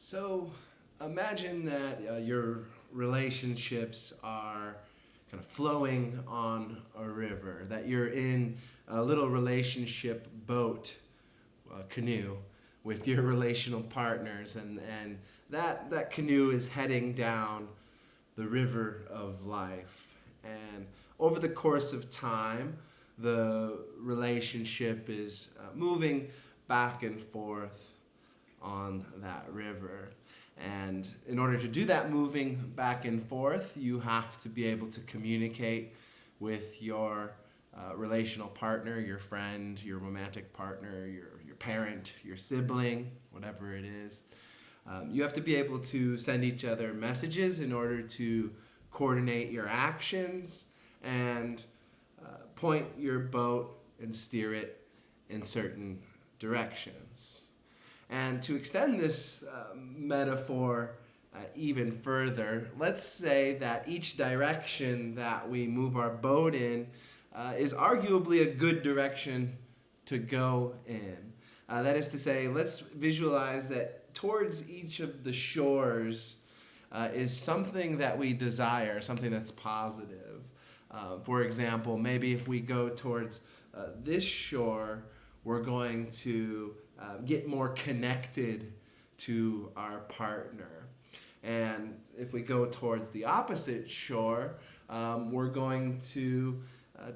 So imagine that your relationships are kind of flowing on a river, that you're in a little relationship boat, canoe, with your relational partners, and that canoe is heading down the river of life. And over the course of time, the relationship is moving back and forth on that river. And in order to do that moving back and forth, you have to be able to communicate with your relational partner, your friend, your romantic partner, your parent, your sibling, whatever it is. You have to be able to send each other messages in order to coordinate your actions and point your boat and steer it in certain directions. And to extend this metaphor even further, let's say that each direction that we move our boat in is arguably a good direction to go in. That is to say, let's visualize that towards each of the shores is something that we desire, something that's positive. For example, maybe if we go towards this shore, we're going to get more connected to our partner. And if we go towards the opposite shore, we're going to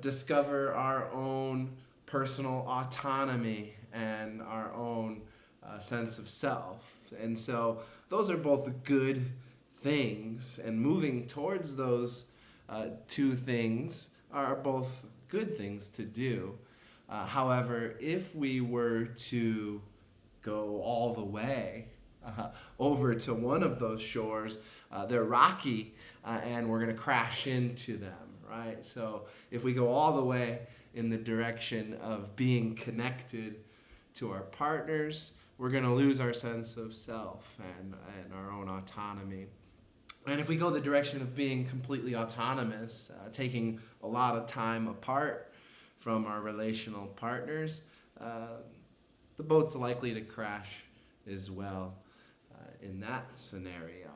discover our own personal autonomy and our own sense of self. And so those are both good things, and moving towards those two things are both good things to do. However, if we were to go all the way over to one of those shores, they're rocky and we're going to crash into them, right? So if we go all the way in the direction of being connected to our partners, we're going to lose our sense of self and our own autonomy. And if we go the direction of being completely autonomous, taking a lot of time apart from our relational partners, the boat's likely to crash as well in that scenario.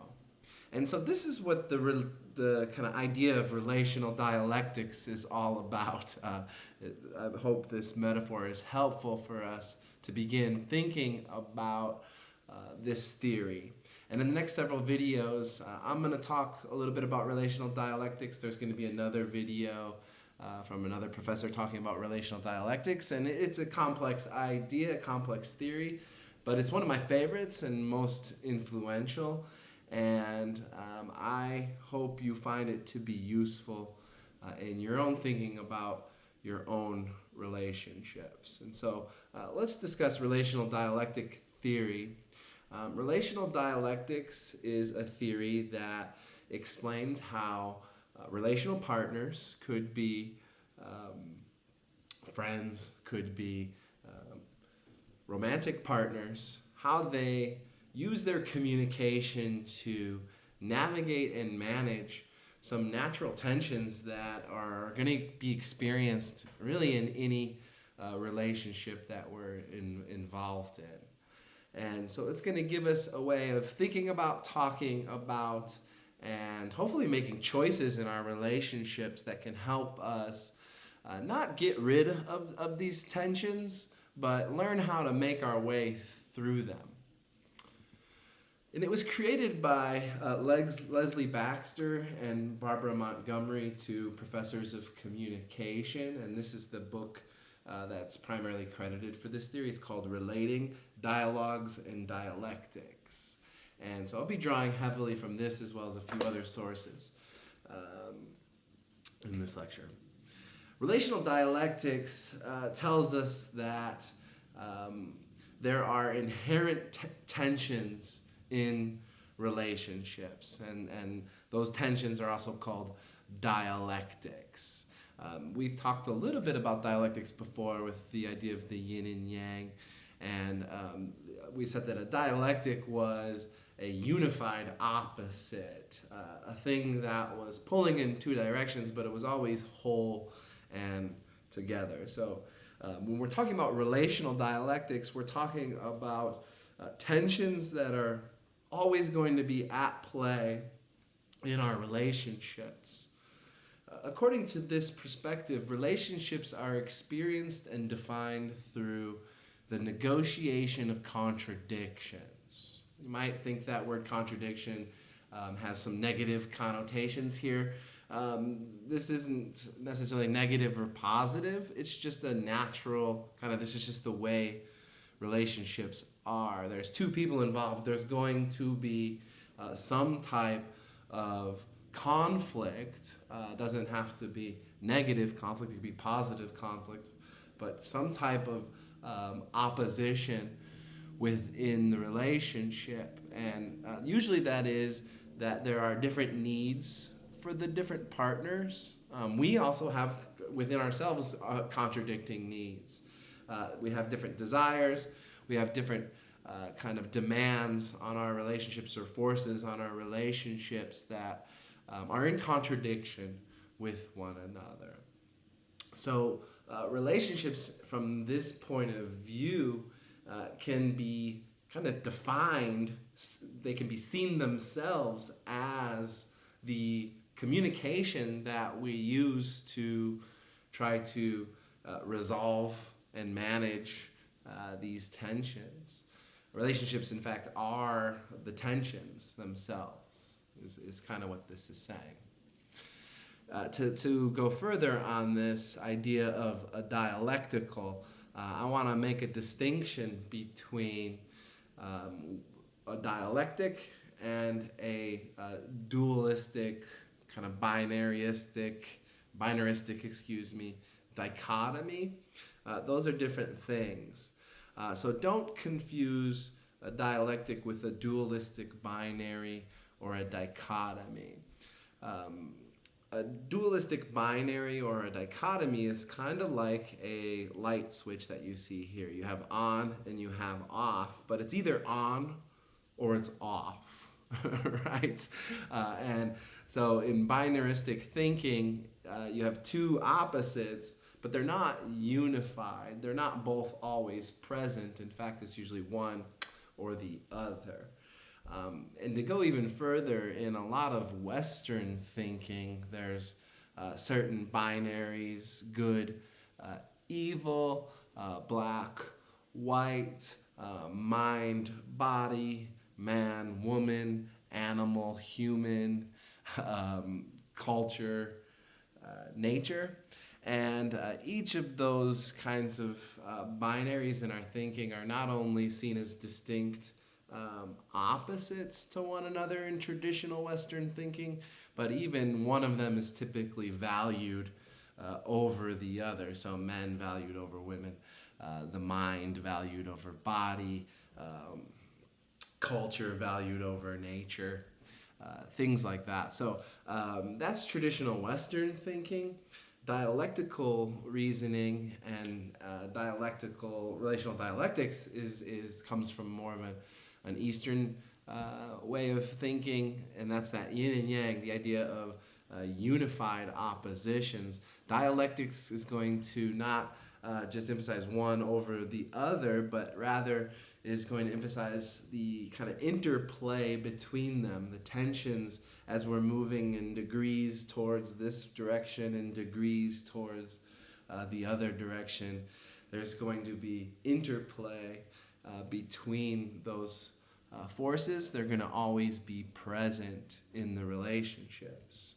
And so this is what the kind of idea of relational dialectics is all about. I hope this metaphor is helpful for us to begin thinking about this theory. And in the next several videos, I'm going to talk a little bit about relational dialectics. There's going to be another video from another professor talking about relational dialectics. And it's a complex idea, a complex theory, but it's one of my favorites and most influential. And I hope you find it to be useful in your own thinking about your own relationships. And so let's discuss relational dialectic theory. Relational dialectics is a theory that explains how relational partners could be friends, could be romantic partners, how they use their communication to navigate and manage some natural tensions that are going to be experienced really in any relationship that we're involved in. And so it's going to give us a way of thinking about, talking about, and hopefully making choices in our relationships that can help us not get rid of these tensions, but learn how to make our way through them. And it was created by Leslie Baxter and Barbara Montgomery, two professors of communication. And this is the book that's primarily credited for this theory. It's called Relating Dialogues and Dialectics. And so I'll be drawing heavily from this as well as a few other sources in this lecture. Relational dialectics tells us that there are inherent tensions in relationships, and those tensions are also called dialectics. We've talked a little bit about dialectics before with the idea of the yin and yang, and we said that a dialectic was a unified opposite, a thing that was pulling in two directions, but it was always whole and together. So when we're talking about relational dialectics, we're talking about tensions that are always going to be at play in our relationships. According to this perspective, relationships are experienced and defined through the negotiation of contradictions. You might think that word contradiction has some negative connotations here. This isn't necessarily negative or positive. It's just a natural this is just the way relationships are. There's two people involved. There's going to be some type of conflict. Doesn't have to be negative conflict, it could be positive conflict, but some type of opposition within the relationship. And usually that is that there are different needs for the different partners. We also have within ourselves contradicting needs. We have different desires, we have different kind of demands on our relationships or forces on our relationships that are in contradiction with one another. So relationships from this point of view can be kind of defined, they can be seen themselves as the communication that we use to try to resolve and manage these tensions. Relationships, in fact, are the tensions themselves, is kind of what this is saying. To go further on this idea of a dialectical, I want to make a distinction between a dialectic and a dualistic, kind of binaristic, dichotomy. Those are different things. So don't confuse a dialectic with a dualistic binary or a dichotomy. A dualistic binary or a dichotomy is kind of like a light switch that you see here. You have on and you have off, but it's either on or it's off, right? And so in binaristic thinking, you have two opposites, but they're not unified. They're not both always present. In fact, it's usually one or the other. And to go even further, in a lot of Western thinking, there's certain binaries, good, evil, black, white, mind, body, man, woman, animal, human, culture, nature. And each of those kinds of binaries in our thinking are not only seen as distinct opposites to one another in traditional Western thinking, but even one of them is typically valued over the other. So men valued over women, the mind valued over body, culture valued over nature, things like that. So that's traditional Western thinking. Dialectical reasoning and relational dialectics comes from more of an Eastern way of thinking, and that's that yin and yang, the idea of unified oppositions. Dialectics is going to not just emphasize one over the other, but rather is going to emphasize the kind of interplay between them, the tensions as we're moving in degrees towards this direction and degrees towards the other direction. There's going to be interplay between those forces. They're going to always be present in the relationships.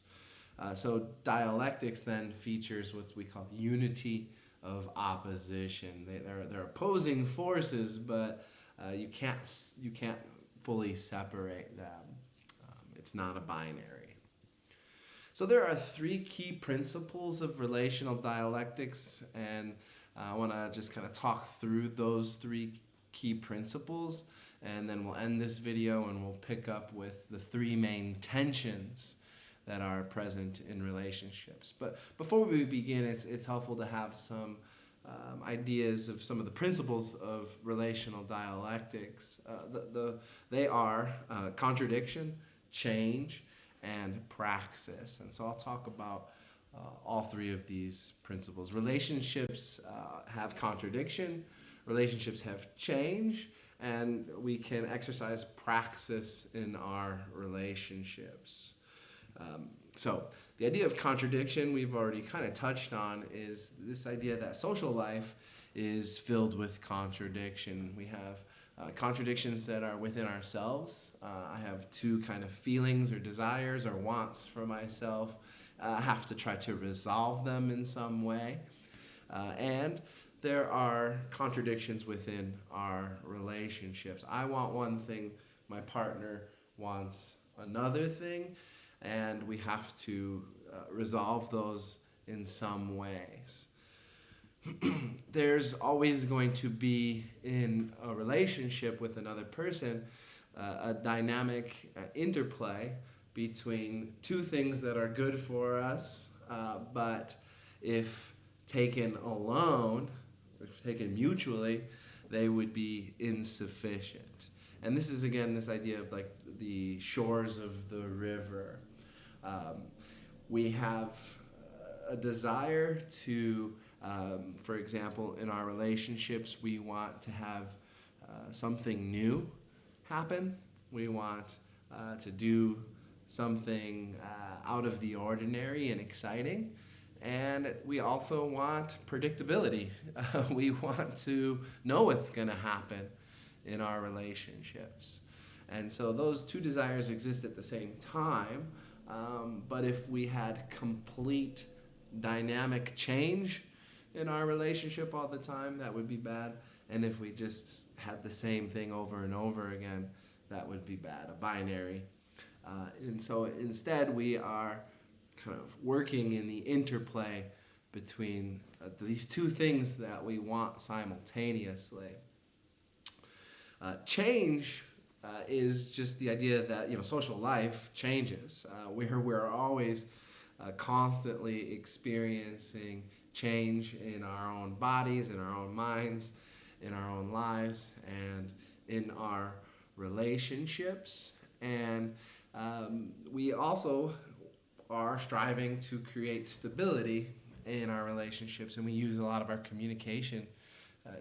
So dialectics then features what we call unity of opposition. They're opposing forces, but you can't fully separate them. It's not a binary. So there are three key principles of relational dialectics, and I want to just kind of talk through those three key principles, and then we'll end this video and we'll pick up with the three main tensions that are present in relationships. But before we begin, it's helpful to have some ideas of some of the principles of relational dialectics. They are contradiction, change, and praxis. And so I'll talk about all three of these principles. Relationships have contradiction, relationships have change, and we can exercise praxis in our relationships. So the idea of contradiction we've already kind of touched on is this idea that social life is filled with contradiction. We have contradictions that are within ourselves. I have two kind of feelings or desires or wants for myself. I have to try to resolve them in some way. And there are contradictions within our relationships. I want one thing, my partner wants another thing, and we have to resolve those in some ways. There's always going to be, in a relationship with another person, a dynamic interplay between two things that are good for us, but if taken alone, if taken mutually, they would be insufficient. And this is, again, this idea of like the shores of the river. We have a desire to, for example, in our relationships, we want to have something new happen. We want to do something out of the ordinary and exciting. And we also want predictability. We want to know what's going to happen in our relationships. And so those two desires exist at the same time. But if we had complete dynamic change in our relationship all the time, that would be bad. And if we just had the same thing over and over again, that would be bad, a binary. And so instead, we are kind of working in the interplay between these two things that we want simultaneously. Change is just the idea that social life changes. We're always constantly experiencing change in our own bodies, in our own minds, in our own lives, and in our relationships. And we also are striving to create stability in our relationships, and we use a lot of our communication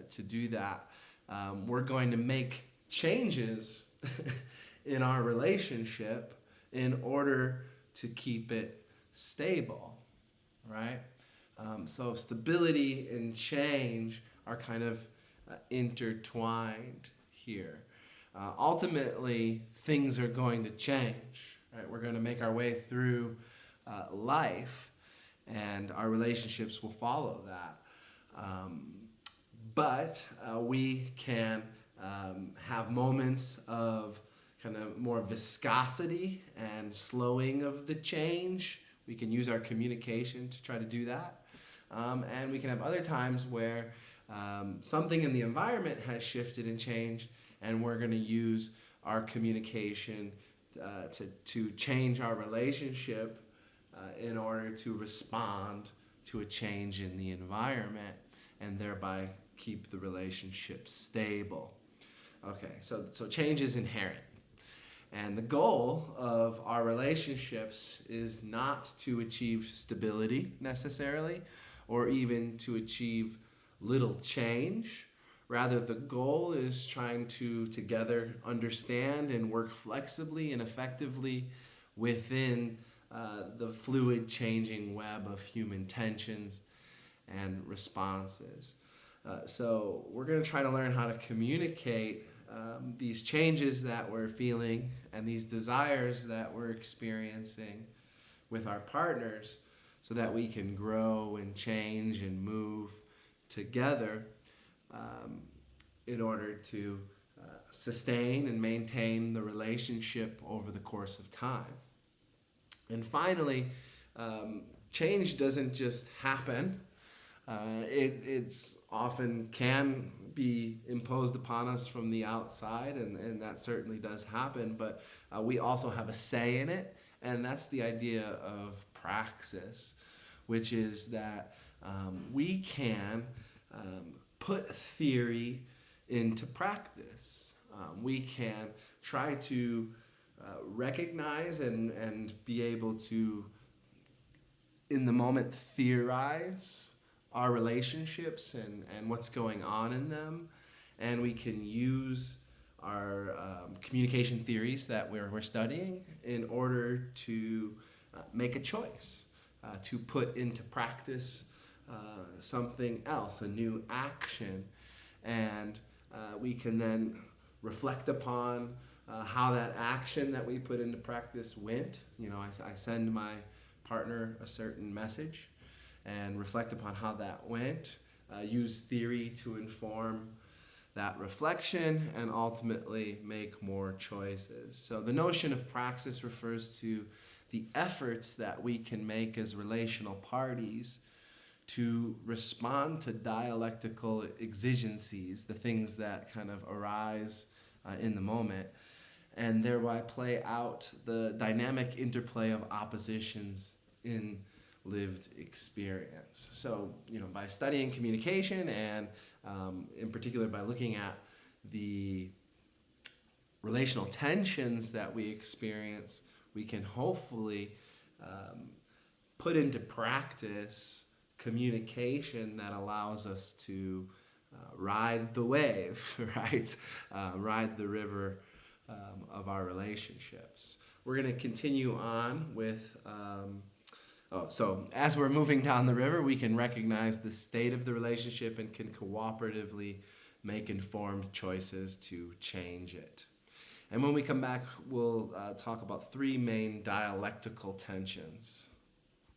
to do that. We're going to make changes in our relationship in order to keep it stable, right? So stability and change are kind of intertwined here. Ultimately, things are going to change, right? We're going to make our way through life, and our relationships will follow that. But we can have moments of kind of more viscosity and slowing of the change. We can use our communication to try to do that. And we can have other times where something in the environment has shifted and changed, and we're going to use our communication to change our relationship in order to respond to a change in the environment and thereby keep the relationship stable. Okay, so change is inherent. And the goal of our relationships is not to achieve stability necessarily, or even to achieve little change. Rather, the goal is trying to together understand and work flexibly and effectively within the fluid changing web of human tensions and responses. So we're going to try to learn how to communicate these changes that we're feeling and these desires that we're experiencing with our partners so that we can grow and change and move together in order to sustain and maintain the relationship over the course of time. And finally, change doesn't just happen. It's often can be imposed upon us from the outside, and that certainly does happen, but we also have a say in it, and that's the idea of praxis, which is that we can put theory into practice. We can try to recognize and be able to, in the moment, theorize our relationships and what's going on in them. And we can use our communication theories that we're studying in order to make a choice, to put into practice something else, a new action. And we can then reflect upon how that action that we put into practice went. You know, I send my partner a certain message and reflect upon how that went, use theory to inform that reflection, and ultimately make more choices. So the notion of praxis refers to the efforts that we can make as relational parties to respond to dialectical exigencies, the things that kind of arise in the moment, and thereby play out the dynamic interplay of oppositions in lived experience. So, you know, by studying communication and in particular by looking at the relational tensions that we experience, we can hopefully put into practice communication that allows us to ride the wave, right? Ride the river of our relationships. We're going to continue on with, so as we're moving down the river, we can recognize the state of the relationship and can cooperatively make informed choices to change it. And when we come back, we'll talk about three main dialectical tensions.